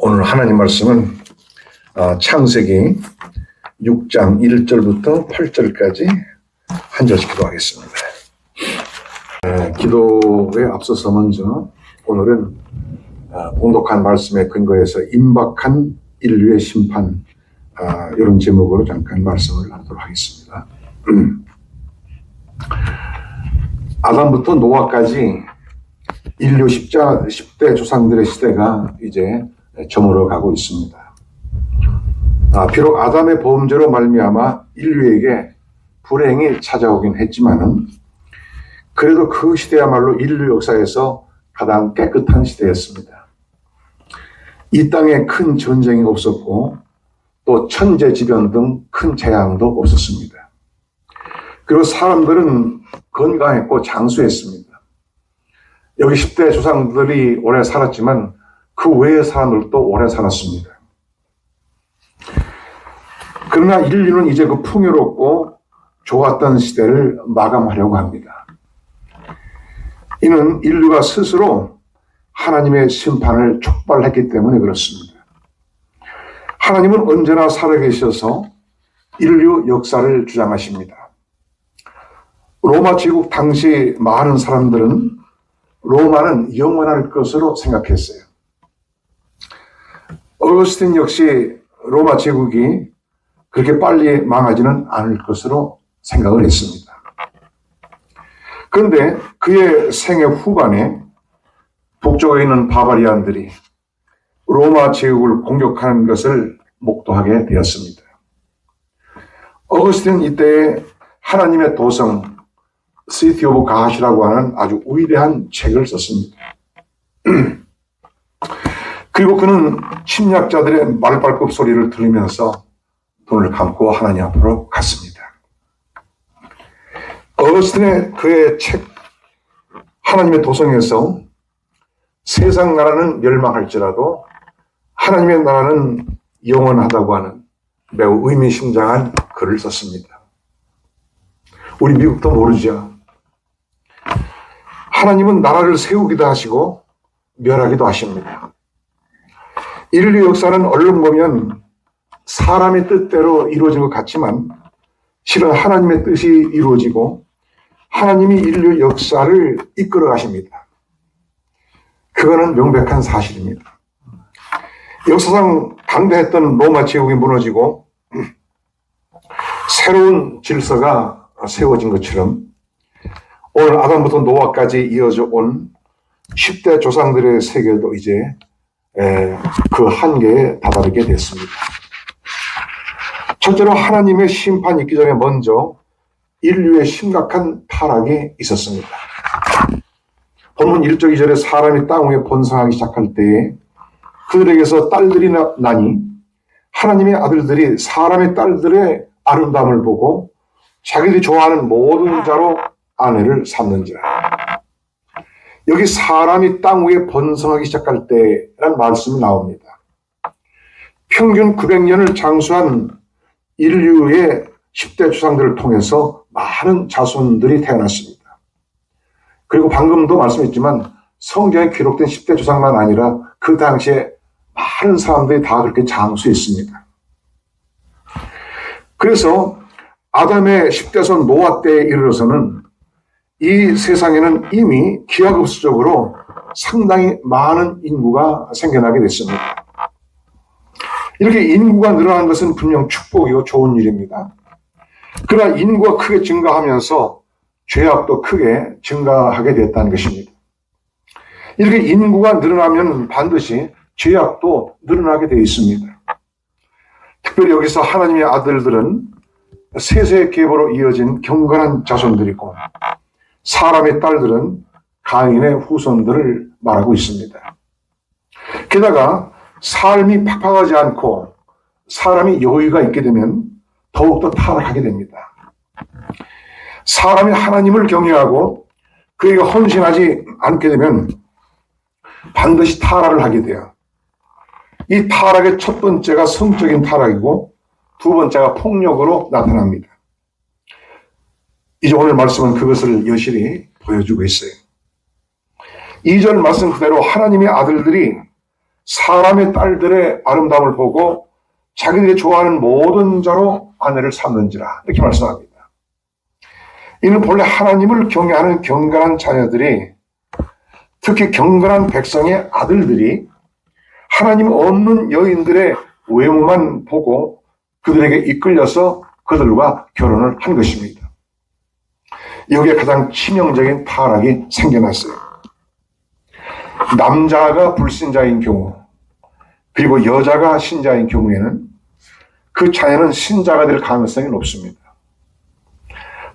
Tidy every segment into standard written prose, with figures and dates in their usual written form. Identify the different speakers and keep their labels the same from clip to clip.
Speaker 1: 오늘 하나님 말씀은 창세기 6장 1절부터 8절까지 한 절씩 기도하겠습니다. 기도에 앞서서 먼저 오늘은 공독한 말씀에 근거해서 임박한 인류의 심판, 이런 제목으로 잠깐 말씀을 하도록 하겠습니다. 아담부터 노아까지 인류 10대 조상들의 시대가 이제 저물어 가고 있습니다. 비록 아담의 범죄로 말미암아 인류에게 불행이 찾아오긴 했지만은 그래도 그 시대야말로 인류 역사에서 가장 깨끗한 시대였습니다. 이 땅에 큰 전쟁이 없었고 또 천재지변 등 큰 재앙도 없었습니다. 그리고 사람들은 건강했고 장수했습니다. 여기 10대 조상들이 오래 살았지만 그 외의 사람들도 오래 살았습니다. 그러나 인류는 이제 그 풍요롭고 좋았던 시대를 마감하려고 합니다. 이는 인류가 스스로 하나님의 심판을 촉발했기 때문에 그렇습니다. 하나님은 언제나 살아계셔서 인류 역사를 주장하십니다. 로마 제국 당시 많은 사람들은 로마는 영원할 것으로 생각했어요. 어거스틴 역시 로마 제국이 그렇게 빨리 망하지는 않을 것으로 생각을 했습니다. 그런데 그의 생애 후반에 북쪽에 있는 바바리안들이 로마 제국을 공격하는 것을 목도하게 되었습니다. 어거스틴은 이때 하나님의 도성 시티 오브 갓이라고 하는 아주 위대한 책을 썼습니다. 그리고 그는 침략자들의 말발굽 소리를 들으면서 눈을 감고 하나님 앞으로 갔습니다. 어거스틴의 그의 책 하나님의 도성에서 세상 나라는 멸망할지라도 하나님의 나라는 영원하다고 하는 매우 의미심장한 글을 썼습니다. 우리 미국도 모르죠. 하나님은 나라를 세우기도 하시고 멸하기도 하십니다. 인류 역사는 얼른 보면 사람의 뜻대로 이루어진 것 같지만 실은 하나님의 뜻이 이루어지고 하나님이 인류 역사를 이끌어 가십니다. 그거는 명백한 사실입니다. 역사상 강대했던 로마 제국이 무너지고 새로운 질서가 세워진 것처럼 오늘 아담부터 노아까지 이어져 온 10대 조상들의 세계도 이제 그 한계에 다다르게 됐습니다. 첫째로 하나님의 심판이 있기 전에 먼저 인류의 심각한 타락이 있었습니다. 본문 1절 2절에 사람이 땅 위에 번성하기 시작할 때에 그들에게서 딸들이 나니 하나님의 아들들이 사람의 딸들의 아름다움을 보고 자기들이 좋아하는 모든 자로 아내를 삼는지라. 여기 사람이 땅 위에 번성하기 시작할 때라는 말씀이 나옵니다. 평균 900년을 장수한 인류의 10대 조상들을 통해서 많은 자손들이 태어났습니다. 그리고 방금도 말씀했지만 성경에 기록된 10대 조상만 아니라 그 당시에 많은 사람들이 다 그렇게 장수했습니다. 그래서 아담의 10대손 노아 때에 이르러서는 이 세상에는 이미 기하급수적으로 상당히 많은 인구가 생겨나게 됐습니다. 이렇게 인구가 늘어난 것은 분명 축복이고 좋은 일입니다. 그러나 인구가 크게 증가하면서 죄악도 크게 증가하게 됐다는 것입니다. 이렇게 인구가 늘어나면 반드시 죄악도 늘어나게 되어 있습니다. 특별히 여기서 하나님의 아들들은 세세 계보로 이어진 경건한 자손들이고 사람의 딸들은 가인의 후손들을 말하고 있습니다. 게다가 삶이 팍팍하지 않고 사람이 여유가 있게 되면 더욱더 타락하게 됩니다. 사람이 하나님을 경외하고 그에게 헌신하지 않게 되면 반드시 타락을 하게 돼요. 이 타락의 첫 번째가 성적인 타락이고 두 번째가 폭력으로 나타납니다. 이제 오늘 말씀은 그것을 여실히 보여주고 있어요. 2절 말씀 그대로 하나님의 아들들이 사람의 딸들의 아름다움을 보고 자기들이 좋아하는 모든 자로 아내를 삼는지라 이렇게 말씀합니다. 이는 본래 하나님을 경외하는 경건한 자녀들이, 특히 경건한 백성의 아들들이 하나님 없는 여인들의 외모만 보고 그들에게 이끌려서 그들과 결혼을 한 것입니다. 여기에 가장 치명적인 타락이 생겨났어요. 남자가 불신자인 경우, 그리고 여자가 신자인 경우에는 그 자녀는 신자가 될 가능성이 높습니다.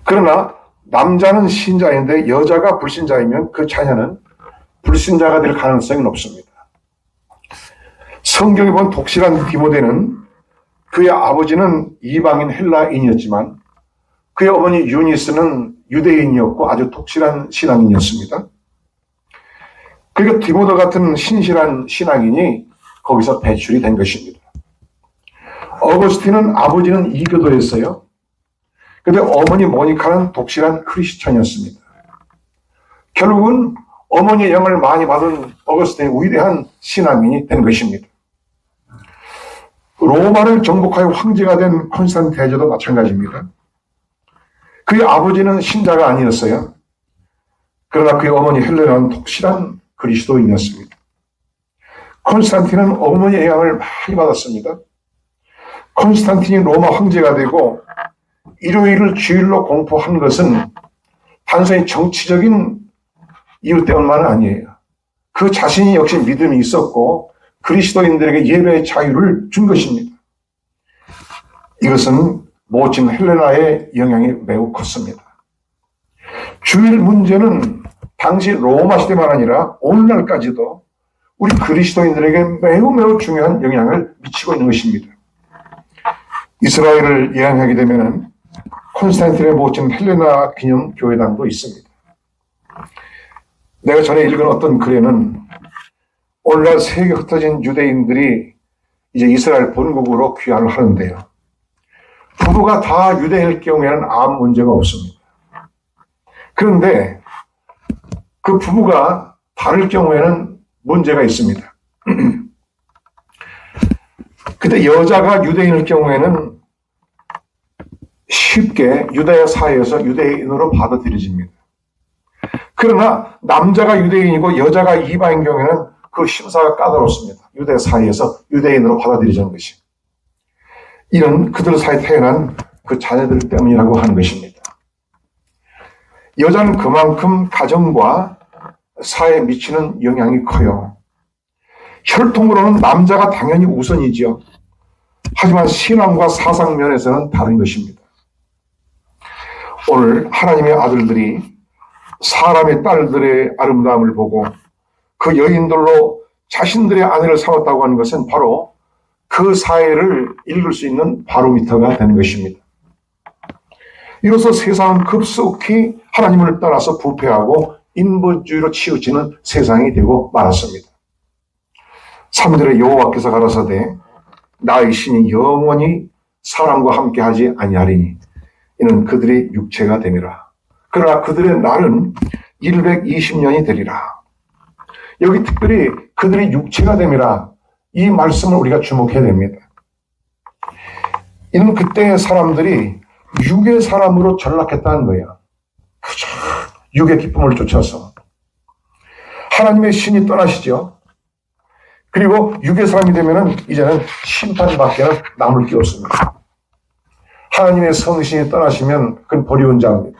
Speaker 1: 그러나 남자는 신자인데 여자가 불신자이면 그 자녀는 불신자가 될 가능성이 높습니다. 성경에 본 독실한 디모데는 그의 아버지는 이방인 헬라인이었지만 그의 어머니 유니스는 유대인이었고 아주 독실한 신앙인이었습니다. 그리고 디모데 같은 신실한 신앙인이 거기서 배출이 된 것입니다. 어거스틴은 아버지는 이교도였어요. 그런데 어머니 모니카는 독실한 크리스천이었습니다. 결국은 어머니의 영을 많이 받은 어거스틴이 위대한 신앙인이 된 것입니다. 로마를 정복하여 황제가 된 콘스탄틴 대제도 마찬가지입니다. 그의 아버지는 신자가 아니었어요. 그러나 그의 어머니 헬레나는 독실한 그리스도인이었습니다. 콘스탄틴은 어머니의 영향을 많이 받았습니다. 콘스탄틴이 로마 황제가 되고 일요일을 주일로 공포한 것은 단순히 정치적인 이유 때문만은 아니에요. 그 자신이 역시 믿음이 있었고 그리스도인들에게 예배의 자유를 준 것입니다. 이것은 모친 헬레나의 영향이 매우 컸습니다. 주일 문제는 당시 로마 시대만 아니라 오늘날까지도 우리 그리스도인들에게 매우 중요한 영향을 미치고 있는 것입니다. 이스라엘을 여행하게 되면 콘스탄틴의 모친 헬레나 기념 교회당도 있습니다. 내가 전에 읽은 어떤 글에는 오늘날 세계 흩어진 유대인들이 이제 이스라엘 본국으로 귀환을 하는데요. 부부가 다 유대인일 경우에는 아무 문제가 없습니다. 그런데 그 부부가 다를 경우에는 문제가 있습니다. 근데 여자가 유대인일 경우에는 쉽게 유다야 사회에서 유대인으로 받아들여집니다. 그러나 남자가 유대인이고 여자가 이방인 경우에는 그 심사가 까다롭습니다. 유대 사회에서 유대인으로 받아들여지는 것이. 이런 그들 사이에 태어난 그 자녀들 때문이라고 하는 것입니다. 여자는 그만큼 가정과 사회에 미치는 영향이 커요. 혈통으로는 남자가 당연히 우선이지요. 하지만 신앙과 사상 면에서는 다른 것입니다. 오늘 하나님의 아들들이 사람의 딸들의 아름다움을 보고 그 여인들로 자신들의 아내를 삼았다고 하는 것은 바로 그 사회를 읽을 수 있는 바로미터가 되는 것입니다. 이로써 세상은 급속히 하나님을 떠나서 부패하고 인본주의로 치우치는 세상이 되고 말았습니다. 3절에 여호와께서 가라사대 나의 신이 영원히 사람과 함께하지 아니하리니 이는 그들의 육체가 됨이라. 그러나 그들의 날은 120년이 되리라. 여기 특별히 그들의 육체가 됨이라 이 말씀을 우리가 주목해야 됩니다. 이는 그때의 사람들이 육의 사람으로 전락했다는 거예요. 그저 육의 기쁨을 쫓아서 하나님의 신이 떠나시죠. 그리고 육의 사람이 되면은 이제는 심판밖에는 남을 게 없습니다. 하나님의 성신이 떠나시면 그건 버리운 자입니다.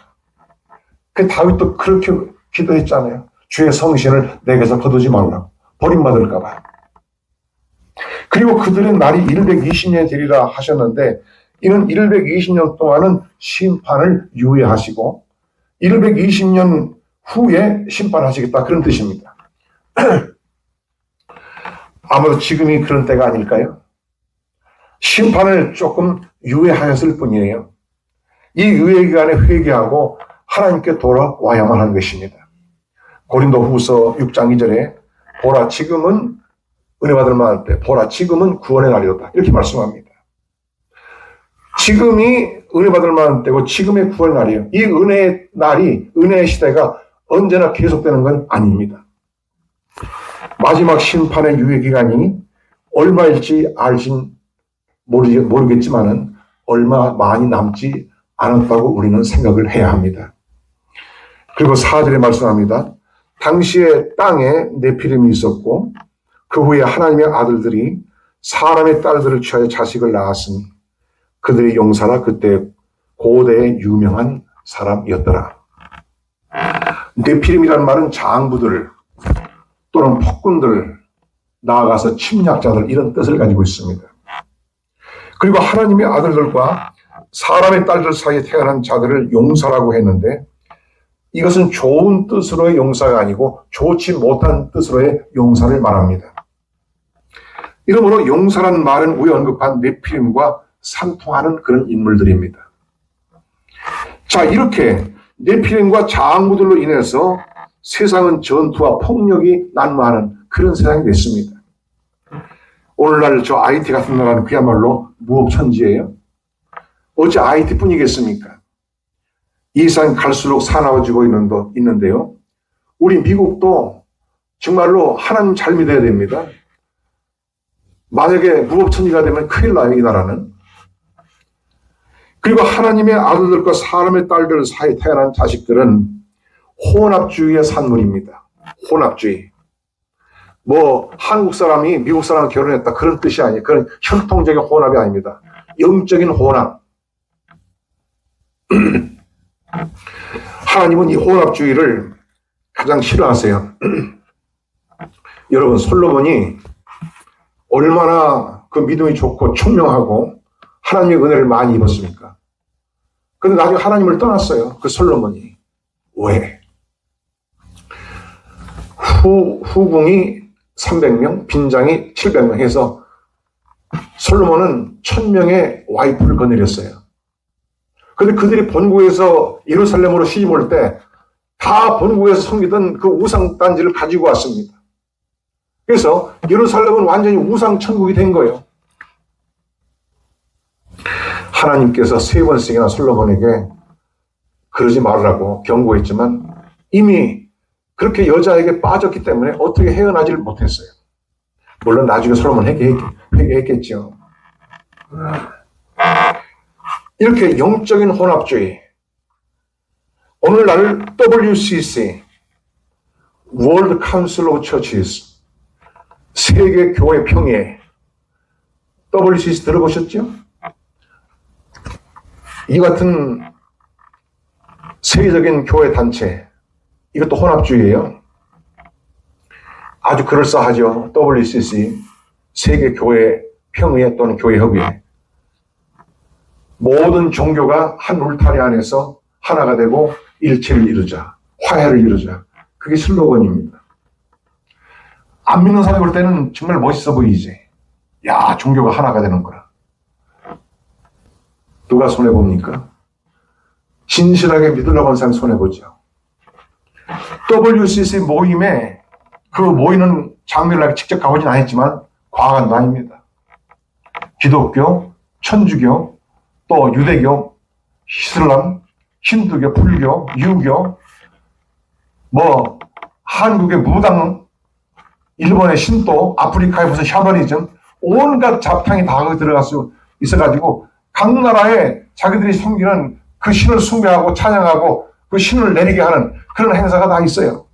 Speaker 1: 그 다윗도 그렇게 기도했잖아요. 주의 성신을 내게서 거두지 말라고. 버림받을까 봐. 그리고 그들의 날이 120년이 되리라 하셨는데 이는 120년 동안은 심판을 유예하시고 120년 후에 심판하시겠다 그런 뜻입니다. 아마도 지금이 그런 때가 아닐까요? 심판을 조금 유예하였을 뿐이에요. 이 유예 기간에 회개하고 하나님께 돌아와야만 하는 것입니다. 고린도 후서 6장 2절에 보라 지금은 은혜 받을 만할 때 보라 지금은 구원의 날이었다 이렇게 말씀합니다. 지금이 은혜 받을 만한 때고 지금의 구원의 날이에요. 이 은혜의 날이 은혜의 시대가 언제나 계속되는 건 아닙니다. 마지막 심판의 유예기간이 얼마일지 모르겠지만은 얼마 많이 남지 않았다고 우리는 생각을 해야 합니다. 그리고 4절에 말씀합니다. 당시에 땅에 네피림이 있었고 그 후에 하나님의 아들들이 사람의 딸들을 취하여 자식을 낳았으니 그들의 용사라 그때 고대의 유명한 사람이었더라. 네피림이라는 말은 장부들 또는 폭군들, 나아가서 침략자들 이런 뜻을 가지고 있습니다. 그리고 하나님의 아들들과 사람의 딸들 사이에 태어난 자들을 용사라고 했는데 이것은 좋은 뜻으로의 용사가 아니고 좋지 못한 뜻으로의 용사를 말합니다. 이러므로 용사라는 말은 우리 언급한 네피림과 상통하는 그런 인물들입니다. 자, 이렇게 네피림과 장부들로 인해서 세상은 전투와 폭력이 난무하는 그런 세상이 됐습니다. 오늘날 저 IT 같은 나라는 그야말로 무법천지예요. 어찌 IT뿐이겠습니까? 이 세상이 갈수록 사나워지고 있는데요. 우리 미국도 정말로 하나님 잘 믿어야 됩니다. 만약에 무법천지가 되면 큰일 나요, 이 나라는. 그리고 하나님의 아들들과 사람의 딸들 사이에 태어난 자식들은 혼합주의의 산물입니다. 혼합주의. 한국 사람이 미국 사람과 결혼했다 그런 뜻이 아니에요. 그건 혈통적인 혼합이 아닙니다. 영적인 혼합. 하나님은 이 혼합주의를 가장 싫어하세요. 여러분, 솔로몬이 얼마나 그 믿음이 좋고 총명하고 하나님의 은혜를 많이 입었습니까? 그런데 나중에 하나님을 떠났어요. 그 솔로몬이. 왜? 후궁이 300명, 빈장이 700명 해서 솔로몬은 1000명의 와이프를 거느렸어요. 그런데 그들이 본국에서 예루살렘으로 시집 올 때 다 본국에서 섬기던 그 우상단지를 가지고 왔습니다. 그래서 예루살렘은 완전히 우상천국이 된 거예요. 하나님께서 3번씩이나 솔로몬에게 그러지 말라고 경고했지만 이미 그렇게 여자에게 빠졌기 때문에 어떻게 헤어나지를 못했어요. 물론 나중에 솔로몬 회개했겠죠. 이렇게 영적인 혼합주의. 오늘날 WCC, World Council of Churches, 세계 교회 평의 WCC 들어보셨죠? 이 같은 세계적인 교회 단체, 이것도 혼합주의예요. 아주 그럴싸하죠. WCC, 세계 교회 평의 또는 교회 협의회. 모든 종교가 한 울타리 안에서 하나가 되고 일체를 이루자, 화해를 이루자. 그게 슬로건입니다. 안 믿는 사람이 볼 때는 정말 멋있어 보이지. 야, 종교가 하나가 되는 거라. 누가 손해봅니까? 진실하게 믿으려고 하는 사람이 손해보죠. WCC 모임에 그 모이는 장면을 직접 가보진 않았지만 과학은 아닙니다. 기독교, 천주교, 또 유대교, 이슬람, 힌두교, 불교, 유교, 한국의 무당, 일본의 신도, 아프리카의 무슨 샤머니즘, 온갖 잡탕이 다 거기 들어갈 수 있어가지고 각 나라에 자기들이 섬기는 그 신을 숭배하고 찬양하고 그 신을 내리게 하는 그런 행사가 다 있어요.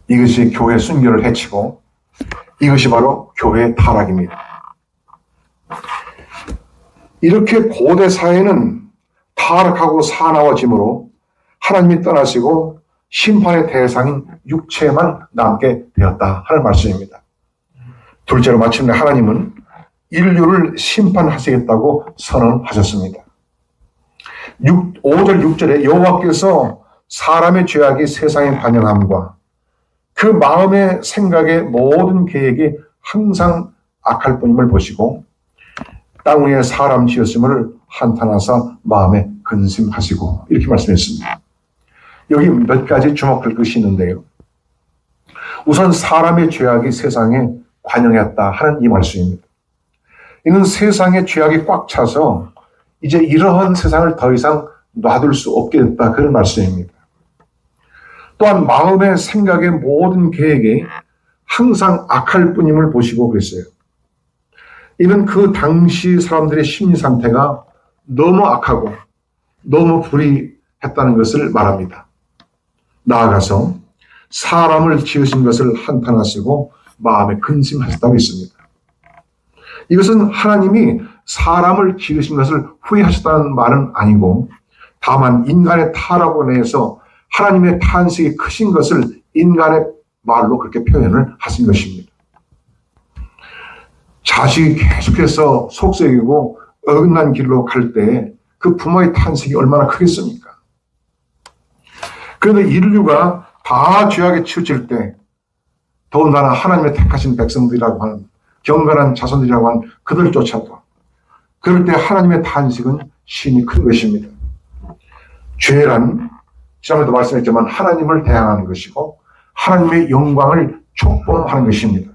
Speaker 1: 이것이 교회 순결을 해치고 이것이 바로 교회의 타락입니다. 이렇게 고대 사회는 타락하고 사나워짐으로 하나님이 떠나시고 심판의 대상인 육체만 남게 되었다 하는 말씀입니다. 둘째로 마침내 하나님은 인류를 심판하시겠다고 선언하셨습니다. 5절 6절에 여호와께서 사람의 죄악이 세상에 반영함과 그 마음의 생각의 모든 계획이 항상 악할 뿐임을 보시고 땅 위에 사람 지었음을 한탄하사 마음에 근심하시고 이렇게 말씀했습니다. 여기 몇 가지 주목할 것이 있는데요. 우선 사람의 죄악이 세상에 관영했다 하는 이 말씀입니다. 이는 세상의 죄악이 꽉 차서 이제 이러한 세상을 더 이상 놔둘 수 없게 됐다 그런 말씀입니다. 또한 마음의 생각의 모든 계획이 항상 악할 뿐임을 보시고 그랬어요. 이는 그 당시 사람들의 심리 상태가 너무 악하고 너무 불의했다는 것을 말합니다. 나아가서 사람을 지으신 것을 한탄하시고 마음에 근심하셨다고 했습니다. 이것은 하나님이 사람을 지으신 것을 후회하셨다는 말은 아니고 다만 인간의 타락으로 인해서 하나님의 탄식이 크신 것을 인간의 말로 그렇게 표현을 하신 것입니다. 자식이 계속해서 속썩이고 어긋난 길로 갈 때 그 부모의 탄식이 얼마나 크겠습니까? 그런데 인류가 다 죄악에 치우칠 때 더군다나 하나님의 택하신 백성들이라고 하는 경건한 자손들이라고 하는 그들조차도 그럴 때 하나님의 탄식은 심히 큰 것입니다. 죄란 지난번에도 말씀했지만 하나님을 대항하는 것이고 하나님의 영광을 촉범하는 것입니다.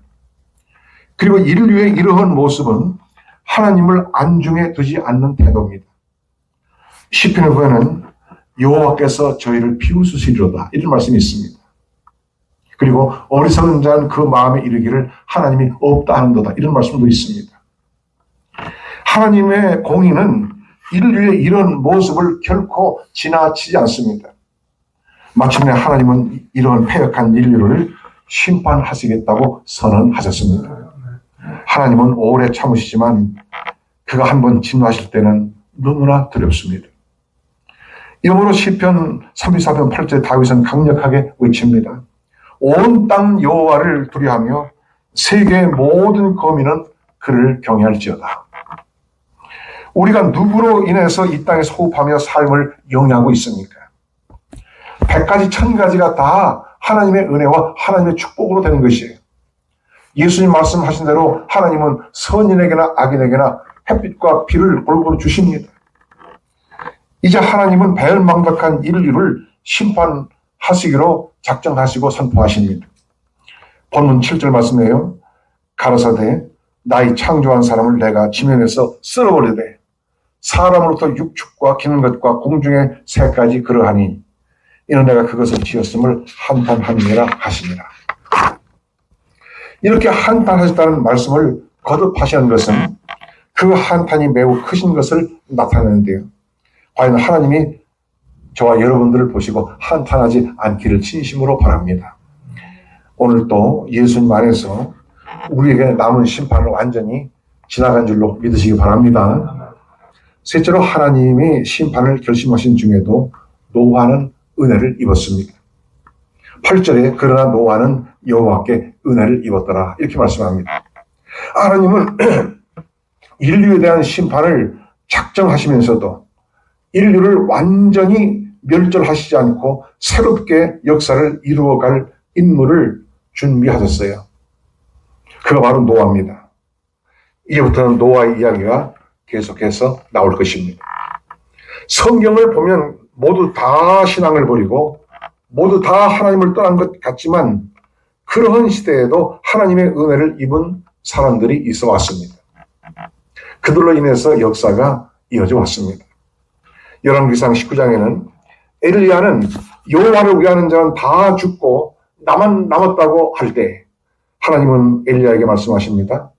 Speaker 1: 그리고 인류의 이러한 모습은 하나님을 안중에 두지 않는 태도입니다. 시편에 보면 여호와께서 저희를 비웃으시리로다 이런 말씀이 있습니다. 그리고 어리석은 자는 그 마음에 이르기를 하나님이 없다 하는도다 이런 말씀도 있습니다. 하나님의 공의는 인류의 이런 모습을 결코 지나치지 않습니다. 마침내 하나님은 이런 패역한 인류를 심판하시겠다고 선언하셨습니다. 하나님은 오래 참으시지만 그가 한번 진노하실 때는 너무나 두렵습니다. 이러므로 시편 34편 8절 다윗은 강력하게 외칩니다. 온 땅 여호와를 두려워하며 세계의 모든 거민은 그를 경외할지어다. 우리가 누구로 인해서 이 땅에서 호흡하며 삶을 영위하고 있습니까? 100가지 1000가지가 다 하나님의 은혜와 하나님의 축복으로 되는 것이에요. 예수님 말씀하신 대로 하나님은 선인에게나 악인에게나 햇빛과 비를 골고루 주십니다. 이제 하나님은 배은망덕한 인류를 심판하시기로 작정하시고 선포하십니다. 본문 7절 말씀이에요. 가라사대 나의 창조한 사람을 내가 지면에서 쓸어버리되 사람으로부터 육축과 기는 것과 공중의 새까지 그러하니 이는 내가 그것을 지었음을 한탄하니라 하시니라. 이렇게 한탄하셨다는 말씀을 거듭하시는 것은 그 한탄이 매우 크신 것을 나타내는데요. 과연 하나님이 저와 여러분들을 보시고 한탄하지 않기를 진심으로 바랍니다. 오늘 또 예수님 안에서 우리에게 남은 심판을 완전히 지나간 줄로 믿으시기 바랍니다. 셋째로 하나님이 심판을 결심하신 중에도 노아는 은혜를 입었습니다. 8절에 그러나 노아는 여호와께 은혜를 입었더라 이렇게 말씀합니다. 하나님은 인류에 대한 심판을 작정하시면서도 인류를 완전히 멸절하시지 않고 새롭게 역사를 이루어갈 인물을 준비하셨어요. 그가 바로 노아입니다. 이제부터는 노아의 이야기가 계속해서 나올 것입니다. 성경을 보면 모두 다 신앙을 버리고 모두 다 하나님을 떠난 것 같지만 그러한 시대에도 하나님의 은혜를 입은 사람들이 있어 왔습니다. 그들로 인해서 역사가 이어져 왔습니다. 열왕기상 19장에는 엘리야는 여호와를 위하는 자는 다 죽고 나만 남았다고 할 때 하나님은 엘리야에게 말씀하십니다.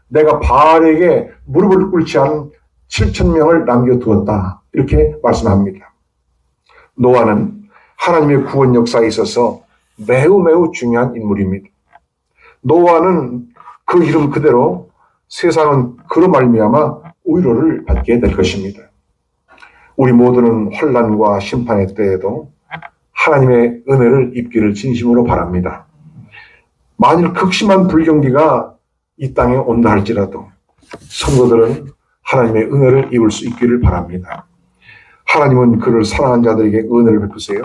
Speaker 1: 내가 바알에게 무릎을 꿇지 않은 7,000명을 남겨두었다 이렇게 말씀합니다. 노아는 하나님의 구원 역사에 있어서 매우 중요한 인물입니다. 노아는 그 이름 그대로 세상은 그로 말미암아 위로를 받게 될 것입니다. 우리 모두는 환난과 심판의 때에도 하나님의 은혜를 입기를 진심으로 바랍니다. 만일 극심한 불경기가 이 땅에 온다 할지라도 성도들은 하나님의 은혜를 입을 수 있기를 바랍니다. 하나님은 그를 사랑한 자들에게 은혜를 베푸세요.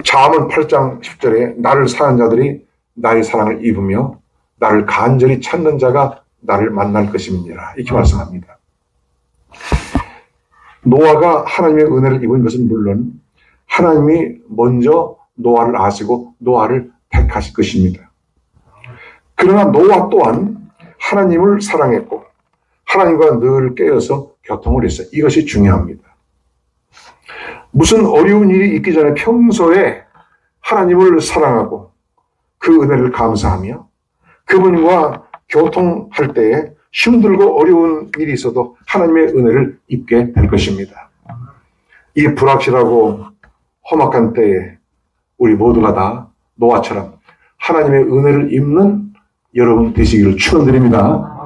Speaker 1: 잠언 8장 10절에 나를 사랑한 자들이 나의 사랑을 입으며 나를 간절히 찾는 자가 나를 만날 것임이니라 이렇게 말씀합니다. 노아가 하나님의 은혜를 입은 것은 물론 하나님이 먼저 노아를 아시고 노아를 택하실 것입니다. 그러나 노아 또한 하나님을 사랑했고 하나님과 늘 깨어서 교통을 했어요. 이것이 중요합니다. 무슨 어려운 일이 있기 전에 평소에 하나님을 사랑하고 그 은혜를 감사하며 그분과 교통할 때에 힘들고 어려운 일이 있어도 하나님의 은혜를 입게 될 것입니다. 이 불확실하고 험악한 때에 우리 모두가 다 노아처럼 하나님의 은혜를 입는 여러분 되시기를 축원드립니다.